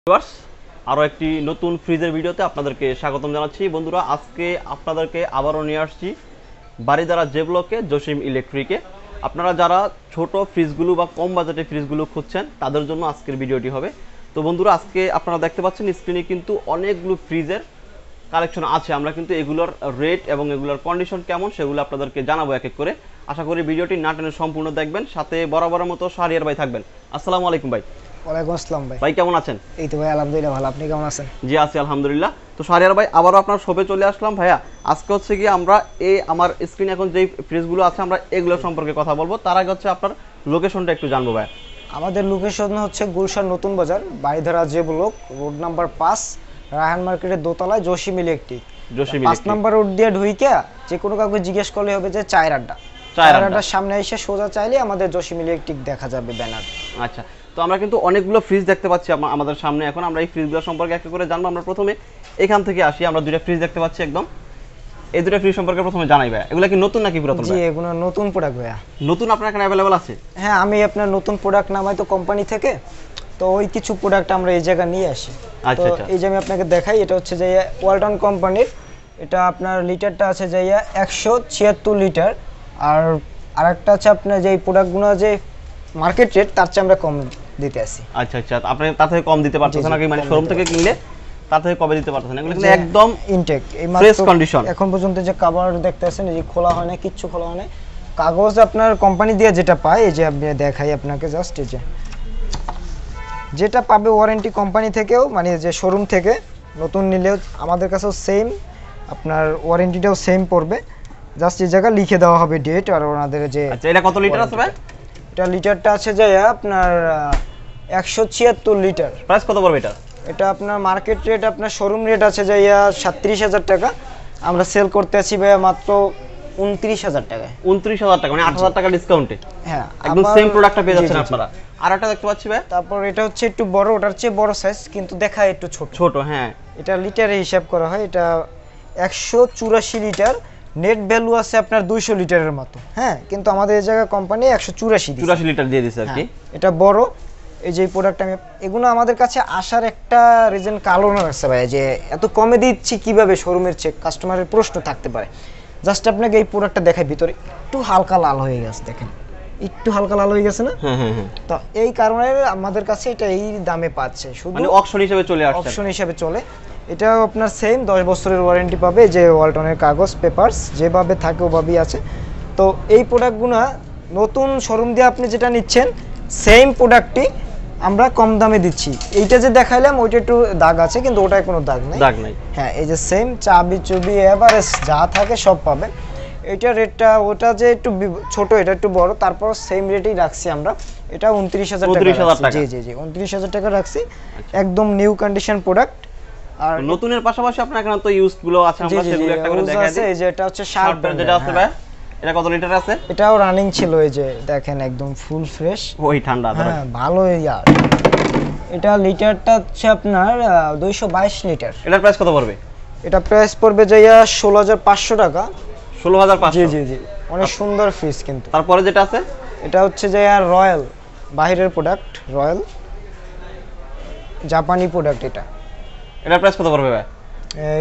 Viewers আরও একটি নতুন ফ্রিজের ভিডিওতে আপনাদেরকে স্বাগতম জানাচ্ছি। বন্ধুরা, আজকে আপনাদেরকে আবারও নিয়ে আসছি বারিধারা জে ব্লকে জসিম ইলেকট্রিকে। আপনারা যারা ছোট ফ্রিজগুলো বা কম বাজেটের ফ্রিজগুলো খুঁজছেন তাদের জন্য আজকের ভিডিওটি হবে। তো বন্ধুরা, আজকে আপনারা দেখতে পাচ্ছেন স্ক্রিনে কিন্তু অনেকগুলো ফ্রিজের কালেকশন আছে। আমরা কিন্তু এগুলোর রেট এবং এগুলোর কন্ডিশন কেমন সেগুলো আপনাদেরকে জানাবো এক এক করে। আশা করি ভিডিওটি না টেনে সম্পূর্ণ দেখবেন। সাথে বরাবরের মতো শাহরিয়ার ভাই থাকবেন। আসসালামু আলাইকুম ভাই। ওয়ালাইকুম আসসালাম ভাই। ভাই কেমন আছেন? এই তো ভাই আলহামদুলিল্লাহ ভালো, আপনি কেমন আছেন? জি আছি আলহামদুলিল্লাহ। তো শাহরিয়ার ভাই আবারও আপনার শপে চলে আসলাম। ভাইয়া আজকে হচ্ছে কি আমরা আমার স্ক্রিনে এখন যেই ফ্রিজগুলো আছে আমরা এগুলো সম্পর্কে কথা বলবো। তার আগে হচ্ছে আপনার লোকেশনটা একটু জানবো ভাইয়া। আমাদের লোকেশন হচ্ছে গুলশান নতুন বাজার, Baridhara J block, road number 5, Raihan মার্কেটের দোতলায় জসিম ইলেকট্রিক। 5 নাম্বার রোড দিয়ে ঢুইকা যে কোনো কাউকে জিজ্ঞেস করলে হবে যে চায়ের আড্ডার সামনে এসে সোজা চাইলে আমাদের জসিম ইলেকট্রিক দেখা যাবে ব্যানার। আচ্ছা, তো আমরা কিন্তু অনেকগুলো ফ্রিজ দেখতে পাচ্ছি আমাদের সামনে। এখন আমরা এই ফ্রিজগুলো সম্পর্কে এক করে জানবো। আমরা প্রথমে এখান থেকে আসি। আমরা দুইটা ফ্রিজ দেখতে পাচ্ছি একদম। এই দুটো ফ্রিজ সম্পর্কে প্রথমে জানাই ভাইয়া, এগুলো কি নতুন নাকি পুরাতন? জি, এগুলো নতুন প্রোডাক্ট ভাইয়া। নতুন আপনার এখানে অ্যাভেলেবল আছে? হ্যাঁ, আমি আপনার নতুন প্রোডাক্ট নামাই তো কোম্পানি থেকে, তো ওই কিছু প্রোডাক্ট আমরা এই জায়গা নিয়ে আসি। আচ্ছা তো আচ্ছা, এই যে আমি আপনাকে দেখাই, এটা হচ্ছে যে ওয়ালটন কোম্পানির। এটা আপনার লিটারটা আছে যে 176 লিটার। আর আরেকটা আছে আপনার যে প্রোডাক্টগুলো যে মার্কেট রেট তার চেয়ে আমরা কম দিতে আসি। আচ্ছা আচ্ছা, আপনি তার থেকে কম দিতে পারতেছেন নাকি? মানে শোরুম থেকে কিনলে তার থেকে কবে দিতে পারতেছেন? এগুলো কিন্তু একদম ইনটেক, এই ফ্রেশ কন্ডিশন। এখন পর্যন্ত যে কভার দেখতেছেন এই যে খোলা হয় না, কিচ্ছু খোলা হয় না। কাগজ আপনার কোম্পানি দিয়ে যেটা পায়, এই যে আপনি দেখাই আপনাকে জাস্ট, এই যে যেটা পাবে ওয়ারেন্টি কোম্পানি থেকেও, মানে যে শোরুম থেকে নতুন নিলেও আমাদের কাছেও সেম, আপনার ওয়ারেন্টিটাও সেম পড়বে। জাস্ট এই জায়গা লিখে দেওয়া হবে ডেট আর ওনাদের যে। আচ্ছা, এটা কত লিটার আছে ভাই? এটা লিটারটা আছে যে আপনার 176 লিটার। প্রাইস কত পড়বে এটা? এটা আপনার মার্কেট রেট, আপনার শোরুম রেট আছে যে 37,000 টাকা। আমরা সেল করতে আছি ভাইয়া মাত্র 29,000 টাকায়। 29,000 টাকা, মানে 8,000 টাকা ডিসকাউন্টে হ্যাঁ, একদম সেম প্রোডাক্টটা পেয়ে যাচ্ছেন আপনারা। আর একটা দেখতে পাচ্ছি ভাই, তারপর এটা হচ্ছে একটু বড়, ওটার চেয়ে বড় সাইজ কিন্তু দেখায় একটু ছোট ছোট। হ্যাঁ, এটা লিটারে হিসাব করা হয়। এটা 184 লিটার, নেট ভ্যালু আছে আপনার 200 লিটারের মতো। হ্যাঁ, কিন্তু আমাদের এই জায়গা কোম্পানি 184 লিটার দিয়ে দিছে আর কি। এটা বড়। এই যে প্রোডাক্ট আমি এগুলো আমাদের কাছে আসার একটা রিজন কারণ আছে ভাই, যে এত কমে দিচ্ছি কিভাবে শোরুমের চেয়ে, কাস্টমারের প্রশ্ন থাকতে পারে। জাস্ট আপনাকে এই প্রোডাক্টটা দেখাই, ভিতরে একটু হালকা লাল হয়ে গেছে, দেখেন একটু হালকা লাল হয়ে গেছে না? হ্যাঁ হ্যাঁ হ্যাঁ। তো এই কারণে আমাদের কাছে এটা এই দামে পাচ্ছে, শুধু মানে অপশন হিসেবে চলে আসছে। অপশন হিসেবে চলে। এটাও আপনার সেম 10 বছরের ওয়ারেন্টি পাবে, যে ওয়ালটনের কাগজ পেপারস যেভাবে থাকে ওভাবেই আছে। তো এই প্রোডাক্টগুলো নতুন শোরুম দিয়ে আপনি যেটা নিচ্ছেন সেম প্রোডাক্টই আমরা কম দামে দিচ্ছি। এইটা যে দেখাইলাম ওইটা একটু দাগ আছে, কিন্তু ওটায় কোনো দাগ নাই। হ্যাঁ, এই যে সেম চাবি চুবি এভারেজ যা থাকে সব পাবেন। এটা রেটটা ওটা যে একটু ছোট, এটা একটু বড়, তারপর সেম রেটেই রাখছি আমরা। এটা 29,000 টাকা। জি জি জি, 29,000 টাকা রাখছি। একদম নিউ কন্ডিশন প্রোডাক্ট। আর নতুনের পাশাপাশি আপনার এখানে তো ইউজড গুলো আছে, আমরা সেগুলো একটা করে দেখাই দিই। এই যে এটা হচ্ছে শার্প যেটা আছে ভাই, এটা কত লিটার আছে? এটাও রানিং ছিল, এই যে দেখেন একদম ফুল ফ্রেশ। ওই ঠান্ডা। হ্যাঁ, ভালো ইয়ার। এটা লিটারটা হচ্ছে আপনার 222 লিটার। এটার প্রাইস কত পড়বে? এটা প্রাইস পড়বে যে 16,500 টাকা। 16,500? জি জি জি, অনেক সুন্দর ফ্রিজ। কিন্তু তারপরে যেটা আছে এটা হচ্ছে যে রয়্যাল, বাইরের প্রোডাক্ট, রয়্যাল জাপানি প্রোডাক্ট। এটার প্রাইস কত পড়বে ভাই?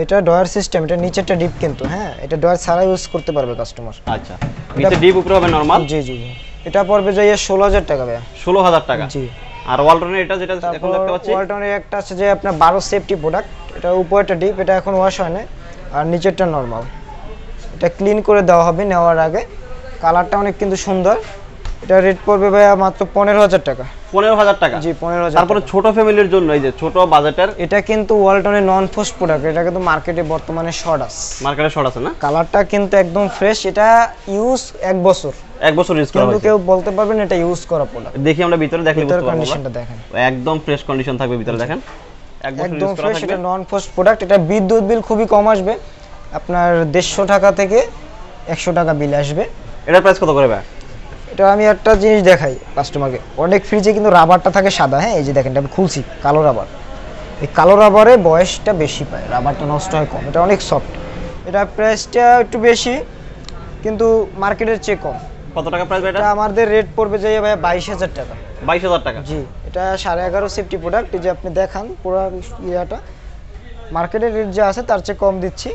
এটা ডয়ার সিস্টেম, এটা নিচেরটা ডিপ কিন্তু। হ্যাঁ, এটা ডয়ার ছাড়া ইউজ করতে পারবে কাস্টমার। আচ্ছা, নিচে ডিপ, উপরে হবে নরমাল। জি জি জি, এটা পড়বে যে 16,000 টাকা ভাই। 16,000 টাকা। জি। আর ওয়ালটনের এটা যেটা এখন দেখতে পাচ্ছি, ওয়ালটনের একটা আছে যে আপনার 12 সেফটি প্রোডাক্ট। এটা উপরেরটা ডিপ, এটা এখন ওয়াশ হয় না, আর নিচেরটা নরমাল। এটা ক্লিন করে দেওয়া হবে নেওয়ার আগে। কালারটা অনেক কিন্তু সুন্দর। এটা রেট পড়বে ভাইয়া মাত্র 15,000 টাকা। 15,000 টাকা? জি, 15,000। তারপরে ছোট ফ্যামিলির জন্য এই যে ছোট বাজেটের, এটা কিন্তু ওয়ালটনের নন ফোস্ট প্রোডাক্ট। এটা কিন্তু মার্কেটে বর্তমানে শর্ট আছে, মার্কেটে শর্ট আছে না? কালারটা কিন্তু একদম ফ্রেশ। এটা ইউজ 1 বছর ইউজ করা কিন্তু কেউ বলতে পারবেন এটা ইউজ করা প্রোডাক্ট। দেখি আমরা ভিতরে দেখলে বুঝতে পারবো। কন্ডিশনটা দেখেন, একদম ফ্রেশ কন্ডিশন থাকবে ভিতরে। দেখেন একদম ফ্রেশ। এটা নন ফোস্ট প্রোডাক্ট। এটা বিদ্যুৎ বিল খুবই কম আসবে, আপনার 150 টাকা থেকে 100 টাকা বিল আসবে। এটার প্রাইস কত করে ভাই? এটা আমি একটা জিনিস দেখাই কাস্টমারকে, অনেক ফ্রিজে কিন্তু রাবারটা থাকে সাদা। হ্যাঁ, এই যে দেখেন, এটা আমি খুলছি, কালো রাবার। এই কালো রাবারে বয়সটা বেশি পায়, রাবারটা নষ্ট হয় কম। এটা অনেক সফট। এটা প্রাইসটা একটু বেশি, কিন্তু মার্কেটের চেয়ে কম। কত টাকা প্রাইস ভাই এটা? আমাদের রেট পড়বে যে ভাই 22,000 টাকা। 22,000 টাকা? জি, এটা 11.5 সেফটি প্রোডাক্ট। এই যে আপনি দেখান পুরো ইয়াটা মার্কেটের রেট যা আছে তার চেয়ে কম দিচ্ছি।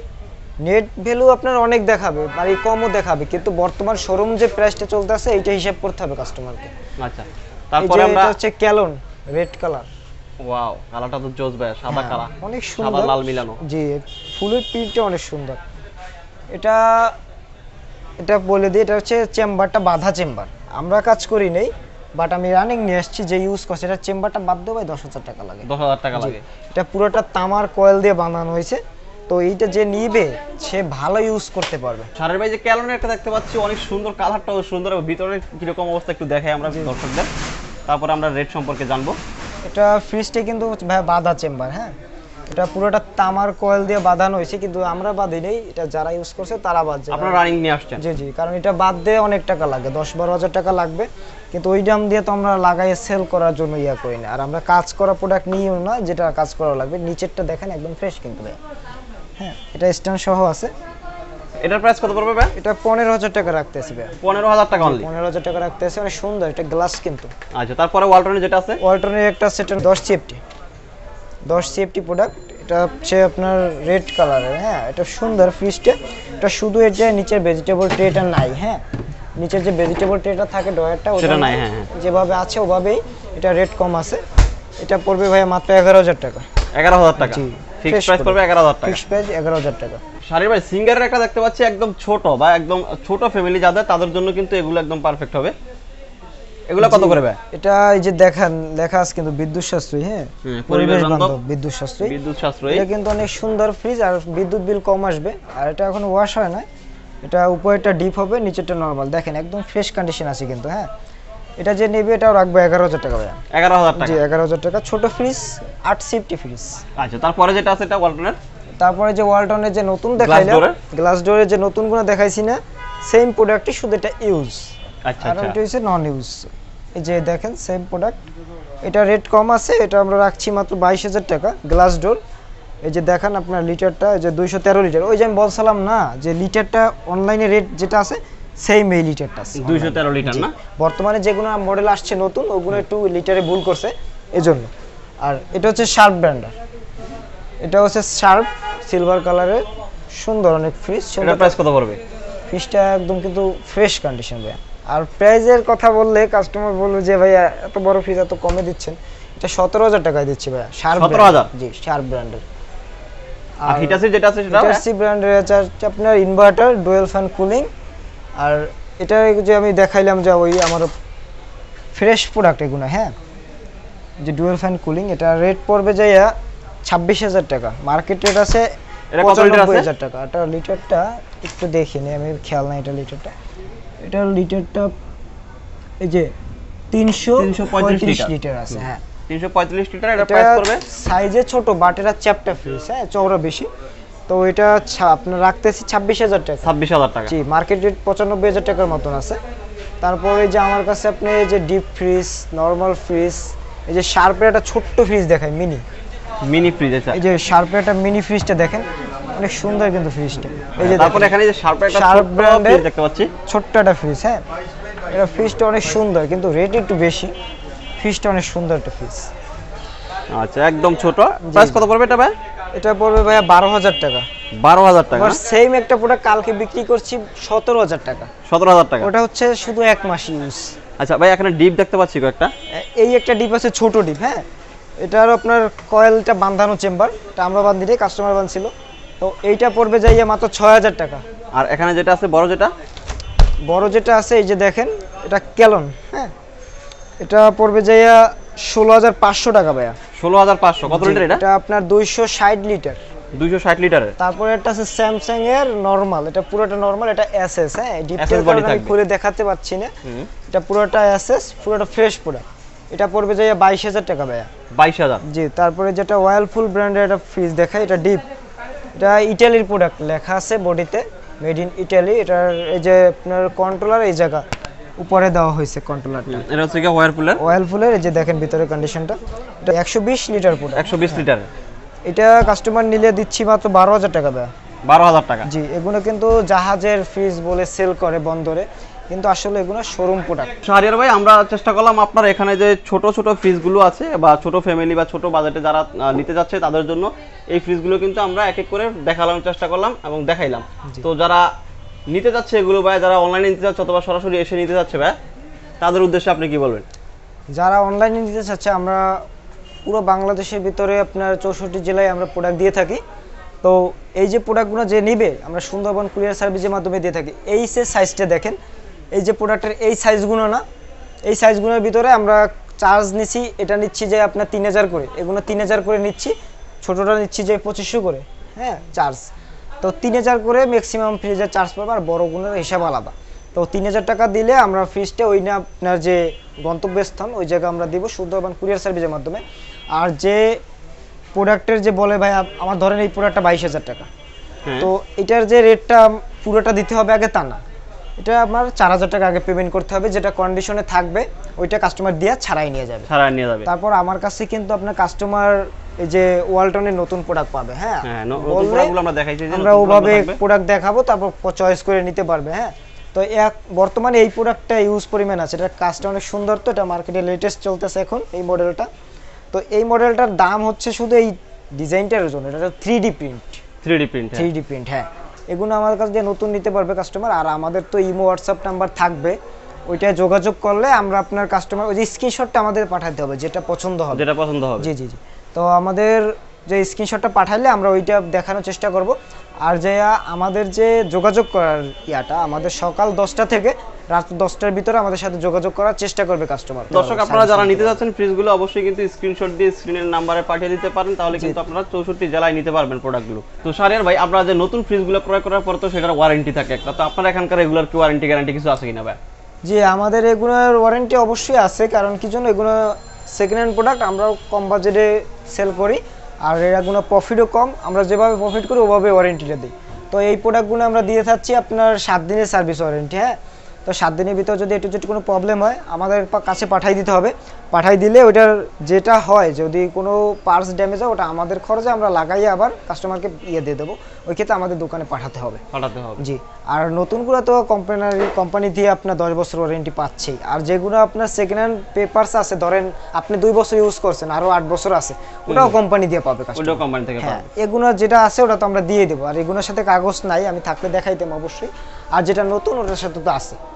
নেট ভ্যালু আপনার অনেক দেখাবে আর এই কমও দেখাবে, কিন্তু বর্তমান শোরুম যে প্রাইসটা চলতেছে এইটা হিসাব করতে হবে কাস্টমারকে। আচ্ছা, তারপরে আমরা এটা হচ্ছে ক্যালন রেড কালার। ওয়াও, কালারটা তো জোস ভাই, সাদা কালার, অনেক সাদা সুন্দর লাল মিলানো। জি, ফুলের প্রিন্টটা অনেক সুন্দর। এটা এটা বলে দিই, এটা হচ্ছে চেম্বারটা বাঁধা চেম্বার, আমরা কাজ করি নেই, বাট আমি রানিং নিয়ে আসছি যে ইউজ করছি। এটা চেম্বারটা বাদ দেওয়া 10,000 টাকা লাগে। 10,000 টাকা লাগে। এটা পুরোটা তামার কয়েল দিয়ে বানানো হয়েছে, তো এইটা যে নিবে সে ভালো ইউজ করতে পারবে। সারের ভাই যে ক্যালনের একটা দেখতে পাচ্ছি, অনেক সুন্দর, কালারটাও সুন্দর, ভিতরে কিরকম অবস্থা একটু দেখাই আমরা দর্শকদের, তারপরে আমরা রেট সম্পর্কে জানবো। এটা ফ্রিজটা কিন্তু ভাই বাঁধা চেম্বার, হ্যাঁ এটা পুরোটা তামার কয়েল দিয়ে বাঁধানো হয়েছে, কিন্তু আমরা বাঁধি নেই, এটা যারা ইউজ করছে তারা বাঁধছে। আপনারা রানিং নিয়ে আসছেন? জি জি, কারণ এটা বাদ দিয়ে অনেক টাকা লাগে, 10-12 হাজার টাকা লাগবে, কিন্তু ওই দাম দিয়ে তো আমরা লাগাইয়ে সেল করার জন্য ইয়া করি না। আর আমরা কাজ করা প্রোডাক্ট নিইও না, যেটা কাজ করা লাগবে। নিচেরটা দেখেন একদম ফ্রেশ কিন্তু ভাই, হ্যাঁ এটা স্ট্যান্ড সহ আছে। এটার প্রাইস কত পড়বে ভাই? এটা 15,000 টাকা রাখতেছি ভাই। 15,000 টাকা অনলি? 15,000 টাকা রাখতেছি, অনেক সুন্দর, এটা গ্লাস কিন্তু। আচ্ছা, তারপরে ওয়ালটনের যেটা আছে? ওয়ালটনের একটা সেট 10 সিএফটি প্রোডাক্ট। এটা হচ্ছে আপনার রেড কালারের, হ্যাঁ এটা সুন্দর ফ্রিজটা। এটা শুধু এর যে নিচের ভেজিটেবল ট্রেটা নাই, হ্যাঁ নিচের যে ভেজিটেবল ট্রেটা থাকে ডয়ারটা সেটা নাই, হ্যাঁ হ্যাঁ যেভাবে আছে ওভাবেই, এটা রেট কম আছে। এটা পড়বে ভাই মাত্র 11,000 টাকা। 11,000 টাকা জি, ফিক্স প্রাইস পড়বে 11,000 টাকা। ফিক্স প্রাইস 11,000 টাকা। শাড়ির ভাই সিঙ্গারের একটা দেখতে পাচ্ছি, একদম ছোট বা একদম ছোট ফ্যামিলি যাদের, তাদের জন্য কিন্তু এগুলো একদম পারফেক্ট হবে। এগুলো কত করে ভাই? এটা এই যে দেখেন লেখা আছে কিন্তু বিদ্যুৎ সাশ্রয়ী, হ্যাঁ পরিবেশ বান্ধব বিদ্যুৎ সাশ্রয়ী। বিদ্যুৎ সাশ্রয়ী, এটা কিন্তু অনেক সুন্দর ফ্রিজ, আর বিদ্যুৎ বিল কম আসবে। আর এটা এখন ওয়াশ হয় না, এটা উপরেরটা ডিপ হবে, নিচেরটা নরমাল। দেখেন একদম ফ্রেশ কন্ডিশন আছে কিন্তু, হ্যাঁ এটা যে নেবে এটাও রাখবো 11,000 টাকা ভাই। 11,000 টাকা? জি 11,000 টাকা। ছোট ফ্রিজ 8 সিএফটি ফ্রিজ। আচ্ছা, তারপরে যেটা আছে এটা ওয়ালটনের? তারপরে যে ওয়ালটনের যে নতুন দেখাইলাম, গ্লাস ডোরের যে নতুনগুলো দেখাইছি না, সেম প্রোডাক্টই, শুধু এটা ইউজ। আচ্ছা আর এটা হচ্ছে নন ইউজ। এই যে দেখেন সেম প্রোডাক্ট, এটা রেট কম আছে, এটা আমরা রাখছি মাত্র 22,000 টাকা। গ্লাস ডোর, এই যে দেখেন আপনার লিটারটা, এই যে 213 লিটার। ওই যে আমি বলছিলাম না যে লিটারটা অনলাইনে রেট যেটা আছে সেম এই লিটারটা আছে, 213 লিটার না? বর্তমানে যেগুলো মডেল আসছে নতুন ওগুলো একটু লিটারে ভুল করছে এজন্য। আর এটা হচ্ছে শার্প ব্র্যান্ডার, এটা হচ্ছে শার্প সিলভার কালারের, সুন্দর অনেক ফ্রিজ। এটার প্রাইস কত পড়বে? ফ্রিজটা একদম কিন্তু ফ্রেশ কন্ডিশন ভাই। আর প্রাইজের কথা বললে কাস্টমার বলবে যে ভাইয়া এত বড় ফ্রিজ এত কমে দিচ্ছেন, এটা 17,000 টাকায় দিচ্ছি ভাইয়া। শার্প 17,000? জি শার্প ব্র্যান্ডের। আর হিটাসি যেটা আছে সেটা? হিটাসি ব্র্যান্ডের আছে আপনার ইনভার্টার, ডুয়েল ফ্যান কুলিং। আর এটা যে আমি দেখাইলাম যে ওই আমার ফ্রেশ প্রোডাক্ট এগুলো, হ্যাঁ যে ডুয়েল ফ্যান কুলিং, এটা রেট পড়বে যাইয়া 26,000 টাকা। মার্কেট রেট আছে 95,000 টাকা। এটা লিটারটা একটু দেখিনি, আমি খেয়াল নাই এটা লিটারটা। এটা লিটারটা এই যে 335 লিটার আছে, হ্যাঁ 335 লিটার। এটা প্রাইস পড়বে? সাইজে ছোট বাট এটা চ্যাপ্টা ফ্রিজ, হ্যাঁ চওড়া বেশি, তো এটা আপনার রাখতেছি 26,000 টাকা। 26,000 টাকা? জি, মার্কেট রেট 95,000 টাকার মতন আছে। তারপরে যে আমার কাছে আপনি এই যে ডিপ ফ্রিজ, নরমাল ফ্রিজ, এই যে শার্পের একটা ছোট্ট ফ্রিজ দেখায়, মিনি ফ্রিজ আছে। এই যে শার্পের একটা মিনি ফ্রিজটা দেখেন, অনেক সুন্দর কিন্তু ফ্রিজটা। এই যে তারপর এখানে যে শার্পের একটা শার্প ব্র্যান্ডের দেখতে পাচ্ছি, ছোট্ট একটা ফ্রিজ, হ্যাঁ এটা ফ্রিজটা অনেক সুন্দর, কিন্তু রেট একটু বেশি। ফ্রিজটা অনেক সুন্দর একটা ফ্রিজ। আচ্ছা, একদম ছোট। প্রাইস কত পড়বে এটা ভাই? এটা পড়বে ভাইয়া 12,000 টাকা। 12,000 টাকা? সেম একটা প্রোডাক্ট কালকে বিক্রি করছি 17,000 টাকা। 17,000 টাকা? ওটা হচ্ছে শুধু 1 মাস ইউজ। আচ্ছা ভাই, এখানে ডিপ দেখতে পাচ্ছি কয়েকটা। এই একটা ডিপ আছে, ছোট ডিপ, হ্যাঁ এটার আপনার কয়েলটা বাঁধানো চেম্বার, এটা আমরা বাঁধি নাই, কাস্টমার বাঁধছিল। তো এইটা পড়বে যাইয়া মাত্র 6,000 টাকা। আর এখানে যেটা আছে বড়, যেটা আছে এই যে দেখেন, এটা ক্যালন, হ্যাঁ এটা পড়বে যাইয়া 16,500 টাকা ভাইয়া। 16,500? কত লিটার এটা? এটা আপনার 260 লিটার। 260 লিটারের? তারপরে একটা আছে স্যামসাং এর নরমাল, এটা পুরোটা নরমাল, এটা এসএস, হ্যাঁ ডিপটা আমি খুলে দেখাতে পাচ্ছি না, এটা পুরোটা এসএস, পুরোটা ফ্রেশ প্রোডাক্ট। এটা পড়বে যাইয়া 22,000 টাকা ভাইয়া। 22,000? জি। তারপরে যেটা ওয়ালফুল ব্র্যান্ডের একটা ফ্রিজ দেখাই, এটা ডিপ, এটা ইটালির প্রোডাক্ট, লেখা আছে বডিতে মেড ইন ইটালি। এটার এই যে আপনার কন্ট্রোলার এই জায়গা উপরে দেওয়া হয়েছে কন্ট্রোলারটা, এটা হচ্ছে কি ওয়ালফুলের। এই যে দেখেন ভিতরে কন্ডিশনটা, এটা 120 লিটার প্রোডাক্ট। 120 লিটার? এটা কাস্টমার নিলে দিচ্ছি মাত্র 12,000 টাকা ভাইয়া। 12,000 টাকা? জি, এগুলো কিন্তু জাহাজের ফ্রিজ বলে সেল করে বন্দরে, কিন্তু আসলে এগুলো শোরুম প্রোডাক্ট। শাহরিয়ার ভাই, আমরা চেষ্টা করলাম আপনার এখানে যে ছোট ছোট ফ্রিজগুলো আছে বা ছোট ফ্যামিলি বা ছোট বাজেটে যারা নিতে যাচ্ছে তাদের জন্য এই ফ্রিজগুলো কিন্তু আমরা এক এক করে দেখালাম, চেষ্টা করলাম এবং দেখাইলাম। তো যারা নিতে যাচ্ছে এগুলো ভাই, যারা অনলাইনে নিতে যাচ্ছে অথবা সরাসরি এসে নিতে যাচ্ছে ভাই, তাদের উদ্দেশ্যে আপনি কি বলবেন? যারা অনলাইনে নিতে চাচ্ছে, আমরা পুরো বাংলাদেশের ভিতরে আপনার 64 জেলায় আমরা প্রোডাক্ট দিয়ে থাকি। তো এই যে প্রোডাক্টগুলো যে নিবে, আমরা সুন্দরবন কুরিয়ার সার্ভিসের মাধ্যমে দিয়ে থাকি। এই যে সাইজটা দেখেন, এই যে প্রোডাক্টের এই সাইজগুলো না, এই সাইজগুলোর ভিতরে আমরা চার্জ নিচ্ছি, এটা নিচ্ছি যে আপনার 3000 করে, এগুলো 3000 করে নিচ্ছি, ছোটোটা নিচ্ছি যে 2500 করে, হ্যাঁ চার্জ। তো 3000 করে ম্যাক্সিমাম ফ্রিজের চার্জ পাবে, আর বড়গুলোর হিসাব আলাদা। তো 3000 টাকা দিলে আমরা ফ্রিজটা ওই না আপনার যে গন্তব্যস্থান ওই জায়গায় আমরা দিব সুন্দরবন কুরিয়ার সার্ভিসের মাধ্যমে। আর যে প্রোডাক্টের যে বলে ভাই আমার ধরেন এই প্রোডাক্টটা 22000 টাকা, তো এটার যে রেটটা পুরোটা দিতে হবে আগে তা না, এটা আমার 4000 টাকা আগে পেমেন্ট করতে হবে, যেটা কন্ডিশনে থাকবে ওইটা কাস্টমার দিয়ে ছাড়াই নিয়ে যাবে। তারপর আমার কাছে কিন্তু আপনার কাস্টমার এই যে ওয়ালটনের নতুন প্রোডাক্ট পাবে, হ্যাঁ নতুন প্রোডাক্টগুলো আমরা দেখাইছি, আমরা ওভাবে প্রোডাক্ট দেখাবো, তারপর চয়েস করে নিতে পারবে। হ্যাঁ, তো বর্তমানে এই প্রোডাক্টটা ইউজ পরিমাণ আছে, এটা কাজটা অনেক সুন্দর, তো এটা মার্কেটে লেটেস্ট চলতেছে এখন এই মডেলটা। তো এই মডেলটার দাম হচ্ছে শুধু এই ডিজাইনটার জন্য, এটা 3D প্রিন্ট। হ্যাঁ, এগুলো আমার কাছে দিয়ে নতুন নিতে পারবে কাস্টমার। আর আমাদের তো ইমো হোয়াটসঅ্যাপ নাম্বার থাকবে, ওইটায় যোগাযোগ করলে আমরা আপনার কাস্টমার ওই যে স্ক্রিনশটটা আমাদের পাঠাতে হবে, যেটা পছন্দ হবে। জি জি জি। তো আমাদের যে স্ক্রিনশটটা পাঠালে আমরা ওইটা দেখানোর চেষ্টা করব। আর যে আমাদের যে যোগাযোগ করার ইয়াটা, আমাদের সকাল 10টা থেকে রাত 10টার ভিতরে আমাদের সাথে যোগাযোগ করার চেষ্টা করবে কাস্টমার। দর্শক, আপনারা যারা নিতে যাচ্ছেন ফ্রিজগুলো অবশ্যই কিন্তু স্ক্রিনশট দিয়ে স্ক্রিনের নাম্বারে পাঠিয়ে দিতে পারেন, তাহলে কিন্তু আপনারা 64 জেলায় নিতে পারবেন প্রোডাক্টগুলো। তো শাহরিয়ার ভাই, আপনারা যে নতুন ফ্রিজগুলো ক্রয় করার পর তো সেটার ওয়ারেন্টি থাকে একটা, তো আপনার এখানকার এগুলোর কি ওয়ারেন্টি গ্যারান্টি কিছু আছে কিনা ভাই? জি, আমাদের এগুলোর ওয়ারেন্টি অবশ্যই আছে, কারণ কি জন্য এগুলো সেকেন্ড হ্যান্ড প্রোডাক্ট, আমরাও কম বাজেটে সেল করি, আর এগুলো প্রফিটও কম, আমরা যেভাবে প্রফিট করি ওভাবে ওয়ারেন্টিটা দিই। তো এই প্রোডাক্টগুলো আমরা দিয়ে থাকছি আপনার 7 দিনের সার্ভিস ওয়ারেন্টি। হ্যাঁ, তো 7 দিনের ভিতর যদি একটু যদি কোনো প্রবলেম হয় আমাদের কাছে পাঠিয়ে দিতে হবে। পাঠিয়ে দিলে ওইটার যেটা হয়, যদি কোনো পার্টস ড্যামেজ হয় ওটা আমাদের খরচে আমরা লাগাইয়ে আবার কাস্টমারকে দিয়ে দেবো, ওই ক্ষেত্রে আমাদের দোকানে পাঠাতে হবে। জি। আর নতুনগুলো তো কোম্পানি দিয়ে আপনার 10 বছর ওয়ারেন্টি পাচ্ছেই, আর যেগুলো আপনার সেকেন্ড হ্যান্ড পেপারস আছে, ধরেন আপনি 2 বছর ইউজ করছেন, আরও 8 বছর আছে, ওটাও কোম্পানি দিয়ে পাবে কাস্টমার, কোম্পানি থেকে পাবে। এগুলো যেটা আছে ওটা তো আমরা দিয়ে দেবো, আর এগুলোর সাথে কাগজ নাই, আমি থাকলে দেখাইতাম অবশ্যই, আর যেটা নতুন ওটার সাথে তো আছে।